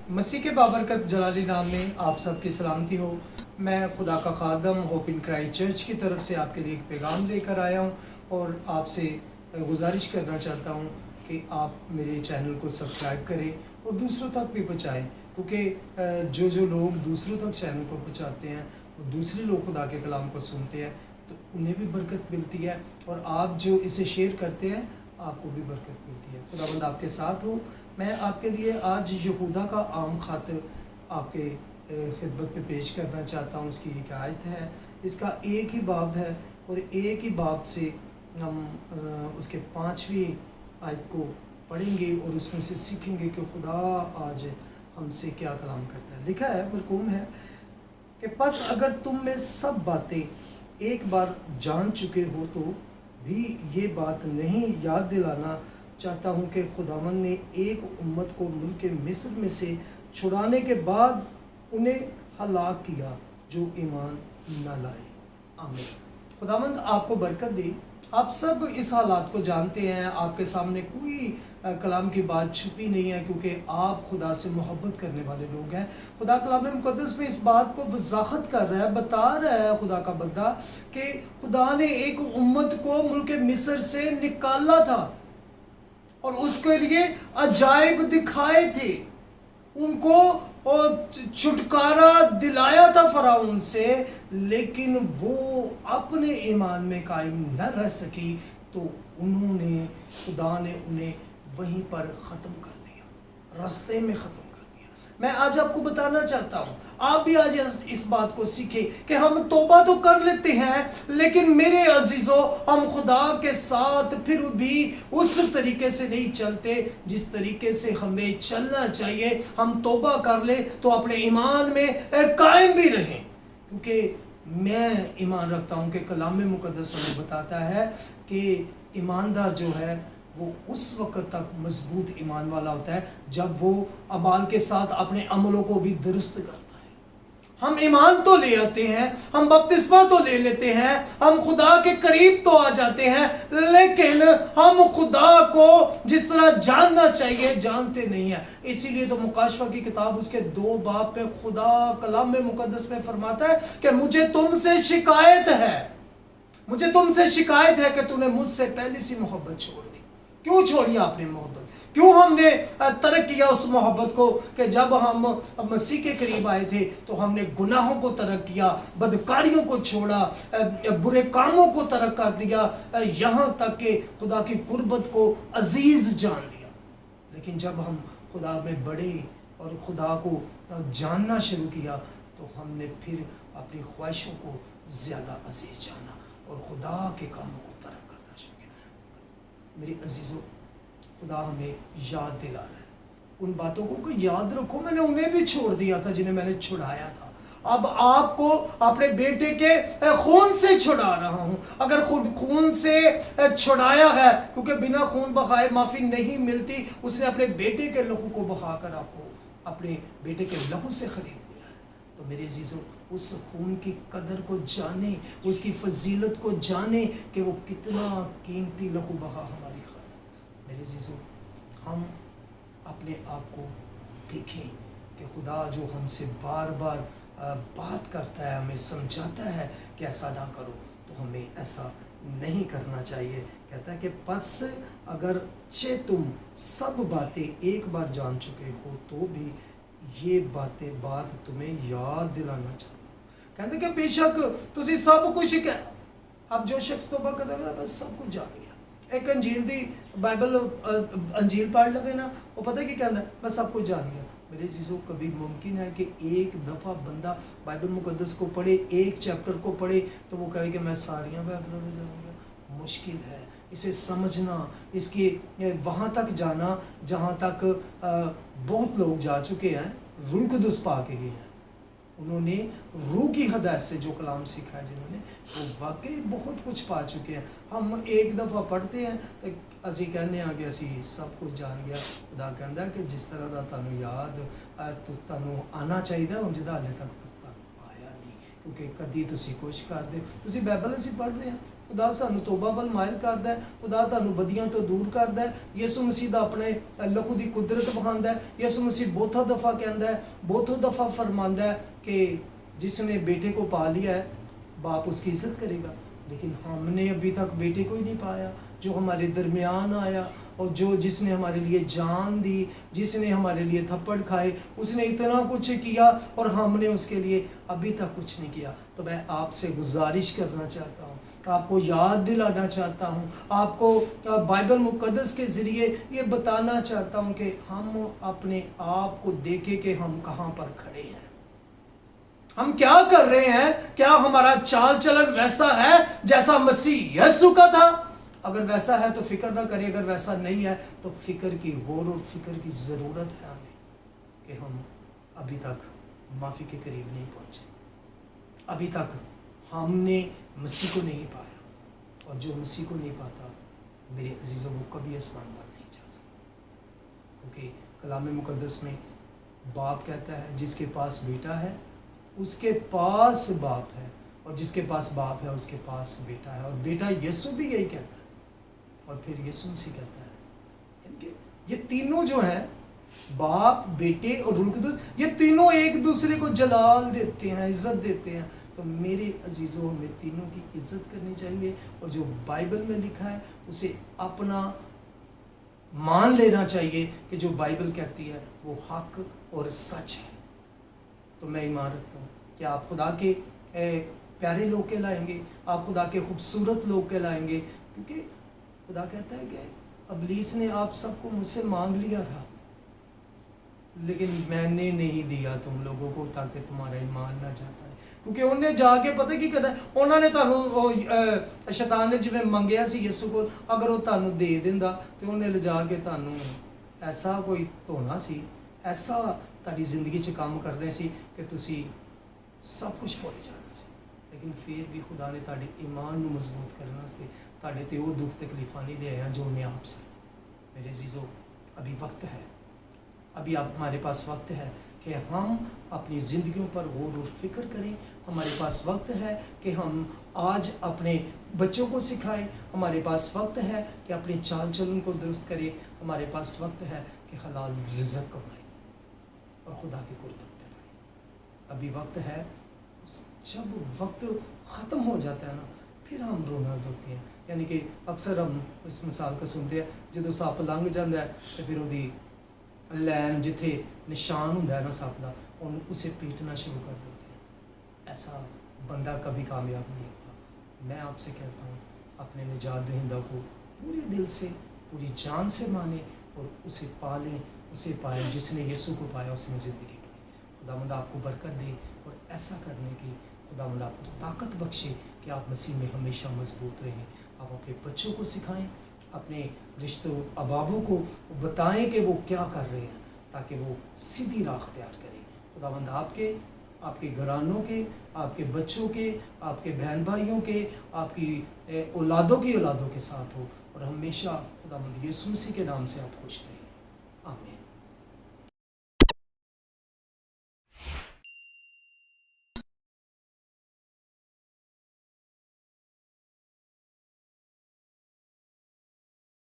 मसीह के बाबरकत जलाली नाम में आप सबकी सलामती हो। मैं खुदा का खादम होप इन क्राइस्ट चर्च की तरफ से आपके लिए एक पैगाम लेकर आया हूँ और आपसे गुजारिश करना चाहता हूँ कि आप मेरे चैनल को सब्सक्राइब करें और दूसरों तक भी पहुँचाएँ, क्योंकि जो लोग दूसरों तक चैनल को पहुँचाते हैं वो दूसरे लोग खुदा के कलाम को सुनते हैं तो उन्हें भी बरकत मिलती है, और आप जो इसे शेयर करते हैं आपको भी बरकत मिलती है। खुदावंद आपके साथ हो। मैं आपके लिए आज यहूदा का आम खत आपके खिदमत में पेश करना चाहता हूँ। उसकी एक आयत है, इसका एक ही बाब है और एक ही बाब से हम उसके 5वीं आयत को पढ़ेंगे और उसमें से सीखेंगे कि खुदा आज हमसे क्या कलाम करता है। लिखा है, मरकूम है कि बस अगर तुम में सब बातें एक बार जान चुके हो तो भी ये बात नहीं याद दिलाना चाहता हूँ कि खुदावंद ने एक उम्मत को मुल्क मिस्र में से छुड़ाने के बाद उन्हें हलाक किया जो ईमान न लाए। आमीन। खुदावंद आपको बरकत दे। आप सब इस हालात को जानते हैं, आपके सामने कोई कलाम की बात छुपी नहीं है, क्योंकि आप खुदा से मोहब्बत करने वाले लोग हैं। खुदा कलाम मुक़द्दस में इस बात को वज़ाहत कर रहा है, बता रहा है खुदा का बंदा कि खुदा ने एक उम्मत को मुल्क मिस्र से निकाला था और उसके लिए अजायब दिखाए थे, उनको और छुटकारा दिलाया था फ़िरौन से, लेकिन वो अपने ईमान में कायम न रह सकी तो खुदा ने उन्हें वहीं पर ख़त्म कर दिया, रास्ते में ख़त्म कर दिया। मैं आज आपको बताना चाहता हूँ, आप भी आज इस बात को सीखें कि हम तौबा तो कर लेते हैं, लेकिन मेरे अजीज़ों हम खुदा के साथ फिर भी उस तरीके से नहीं चलते जिस तरीके से हमें चलना चाहिए। हम तौबा कर ले तो अपने ईमान में कायम भी रहें, क्योंकि मैं ईमान रखता हूँ कि कलाम मुक़द्दस हमें बताता है कि ईमानदार जो है वो उस वक्त तक मजबूत ईमान वाला होता है जब वो अमाल के साथ अपने अमलों को भी दुरुस्त करता है। हम ईमान तो ले आते हैं, हम बपतिस्मा तो ले लेते हैं, हम खुदा के करीब तो आ जाते हैं, लेकिन हम खुदा को जिस तरह जानना चाहिए जानते नहीं हैं। इसीलिए तो मुकाशफा की किताब उसके 2 बाब पे खुदा कलाम में मुक़द्दस में फरमाता है कि मुझे तुमसे शिकायत है, मुझे तुमसे शिकायत है कि तूने मुझसे पहले सी मोहब्बत छोड़ दी। क्यों छोड़ी आपने मोहब्बत? क्यों हमने तर्क किया उस मोहब्बत को कि जब हम मसीह के करीब आए थे तो हमने गुनाहों को तर्क किया, बदकारियों को छोड़ा, बुरे कामों को तर्क कर दिया, यहाँ तक कि खुदा की कुर्बत को अजीज जान लिया। लेकिन जब हम खुदा में बढ़े और खुदा को जानना शुरू किया तो हमने फिर अपनी ख्वाहिशों को ज़्यादा अजीज जाना और खुदा के कामों को तर्क करना शुरू किया। मेरे अजीज़ों, खुदा हमें याद दिला रहा है उन बातों को याद रखो, मैंने उन्हें भी छोड़ दिया था जिन्हें मैंने छुड़ाया था। अब आपको अपने बेटे के खून से छुड़ा रहा हूँ। अगर खुद खून से छुड़ाया है, क्योंकि बिना खून बहाए माफ़ी नहीं मिलती, उसने अपने बेटे के लहू को बहाकर आपको अपने बेटे के लहू से ख़रीद लिया है। तो मेरे अजीज़ों, उस खून की कदर को जाने, उसकी फजीलत को जाने कि वो कितना कीमती लहू बहा हमारी खातिर। मेरे अजीज़ों, हम अपने आप को देखें कि खुदा जो हमसे बार बार बात करता है, हमें समझाता है कि ऐसा ना करो, तो हमें ऐसा नहीं करना चाहिए। कहता है कि बस अगर तुम सब बातें एक बार जान चुके हो तो भी ये बात तुम्हें याद दिलाना चाहता हूँ। कहते कि बेशक तुसी सब कुछ अब जो शख्स तौबा करता है बस सब कुछ जान गया। एक अंजील दी बाइबल अंजील पढ़ लवे ना, वो पता है कि कहता है बस सब कुछ जान गया। मेरे चीज़ों, कभी मुमकिन है कि एक दफ़ा बंदा बाइबल मुक़द्दस को पढ़े, एक चैप्टर को पढ़े, तो वो कहे कि मैं सारियाँ बाइबलों में जाऊँगा? मुश्किल है इसे समझना, इसके वहाँ तक जाना जहाँ तक बहुत लोग जा चुके हैं, रूह कुदस पा के गए हैं। उन्होंने रूह की हदायत से जो कलाम सीखा है जिन्होंने, वो वाकई बहुत कुछ पा चुके हैं। हम एक दफ़ा पढ़ते हैं तो असी कहने आ कि असी सब कुछ जान गया। खुदा कहता है कि जिस तरह का तुहानू याद तुहानू आना चाहिए उंज दा हाले तक तुहानू आया नहीं, क्योंकि कदी तुसी कुछ करदे। तुसी बाइबल असी पढ़ते हैं ਖੁਦਾ ਸਾਨੂੰ ਤੋਬਾ ਵੱਲ ਮਾਇਲ ਕਰਦਾ ਹੈ, ਖੁਦਾ ਤੁਹਾਨੂੰ ਬਦੀਆਂ ਤੋਂ ਦੂਰ ਕਰਦਾ ਹੈ। ਯਿਸੂ ਮਸੀਹ ਦਾ ਆਪਣੇ ਲਹੂ ਦੀ ਕੁਦਰਤ ਵਿਖਾਉਂਦਾ ਹੈ। ਯਿਸੂ ਮਸੀਹ ਬਹੁਤਾ ਦਫਾ ਕਹਿੰਦਾ है, बहुतों दफ़ा फरमांदा है कि जिसने बेटे को पा लिया है बाप उसकी इज़्ज़त करेगा, लेकिन हमने अभी तक बेटे को ही नहीं पाया जो हमारे दरमियान आया और जिसने हमारे लिए जान दी, जिसने हमारे लिए थप्पड़ खाए, उसने इतना कुछ किया और हमने उसके लिए अभी तक कुछ नहीं किया। तो मैं आपसे गुजारिश करना चाहता हूँ, आपको याद दिलाना चाहता हूँ, आपको बाइबल मुक़द्दस के ज़रिए ये बताना चाहता हूँ कि हम अपने आप को देखें कि हम कहाँ पर खड़े हैं, हम क्या कर रहे हैं। क्या हमारा चाल चलन वैसा है जैसा मसीह यीशु का था? अगर वैसा है तो फिक्र ना करें, अगर वैसा नहीं है तो फिक्र की गौर और फिक्र की ज़रूरत है हमें कि हम अभी तक माफ़ी के करीब नहीं पहुँचे, अभी तक हमने मसीह को नहीं पाया, और जो मसीह को नहीं पाता मेरे अजीज़ों वो कभी आसमान पर नहीं जा सकता। क्योंकि कलाम मुक़द्दस में बाप कहता है जिसके पास बेटा है उसके पास बाप है, और जिसके पास बाप है उसके पास बेटा है, और बेटा यीशु भी यही कहता है, और फिर यीशु मसीह कहता है। यानी कि ये तीनों जो हैं, बाप, बेटे और रूह कुदूस, ये तीनों एक दूसरे को जलाल देते हैं, इज़्ज़त देते हैं। तो मेरे अजीज़ों हमें तीनों की इज़्ज़त करनी चाहिए, और जो बाइबल में लिखा है उसे अपना मान लेना चाहिए कि जो बाइबल कहती है वो हक और सच है। तो मैं ईमान रखता हूँ कि आप खुदा के प्यारे लोग कहलाएंगे, आप खुदा के खूबसूरत लोग कहलाएंगे, क्योंकि खुदा कहता है कि अबलीस ने आप सबको मुझसे मांग लिया था, लेकिन मैंने नहीं दिया तुम लोगों को ताकि तुम्हारा ईमान ना जाता रहे। क्योंकि उन्हें जाके पता की करना, उन्होंने ਤੁਹਾਨੂੰ शैतान ने जिवें मंगया सी यीशु को, अगर वो ਤੁਹਾਨੂੰ दे दिंदा तो उन्हें ले जाके ਤੁਹਾਨੂੰ ऐसा कोई धोना सी, ऐसा ਤੁਹਾਡੀ ਜ਼ਿੰਦਗੀ 'ਚ ਕੰਮ ਕਰਨੇ ਸੀ ਕਿ ਤੁਸੀਂ ਸਭ ਕੁਝ ਭੁੱਲ ਜਾਣਾ ਸੀ। लेकिन फिर भी खुदा ने ਤੁਹਾਡੇ ईमान ਨੂੰ मजबूत करने वास्ते ਤੁਹਾਡੇ ਤੇ ਉਹ दुख तकलीफां नहीं ले आया जो उन्हें आपसे। मेरे अजीज़ों अभी वक्त है, अभी हमारे पास वक्त है कि हम अपनी ज़िंदगियों पर गौर और फिक्र करें। हमारे पास वक्त है कि हम आज अपने बच्चों को सिखाएं, हमारे पास वक्त है कि अपने चाल चलन को दुरुस्त करें, हमारे पास वक्त है कि हलाल रिज़्क़ कमाएं और खुदा की कुर्बत में बढ़ें। अभी वक्त है, जब वक्त ख़त्म हो जाता है ना फिर हम रोना रोते हैं। यानी कि अक्सर हम इस मिसाल को सुनते हैं, जो सप लंघ जाता है तो फिर वो लैन जिथे निशान होंदा है ना सप का, उसे पीटना शुरू कर देते हैं। ऐसा बंदा कभी कामयाब नहीं होता। मैं आपसे कहता हूँ अपने निजात दहिंदा को पूरे दिल से, पूरी जान से माने और उसे पालें, उसे पाएं। जिसने यीशु को पाया उसने ज़िंदगी पाई। खुदावंद आपको बरकत दे और ऐसा करने की खुदावंद आपको ताकत बख्शे कि आप मसीह में हमेशा मजबूत रहें। आप अपने बच्चों को सिखाएं, अपने रिश्तों अबाबों को बताएं कि वो क्या कर रहे हैं, ताकि वो सीधी राह अख्तियार करें। खुदावंद आपके घरानों के, आपके बच्चों के, आपके बहन भाइयों के, आपकी औलादों की औलादों के साथ हो, और हमेशा खुदावंद यीशु मसीह के नाम से आप खुश रहें। आमीन।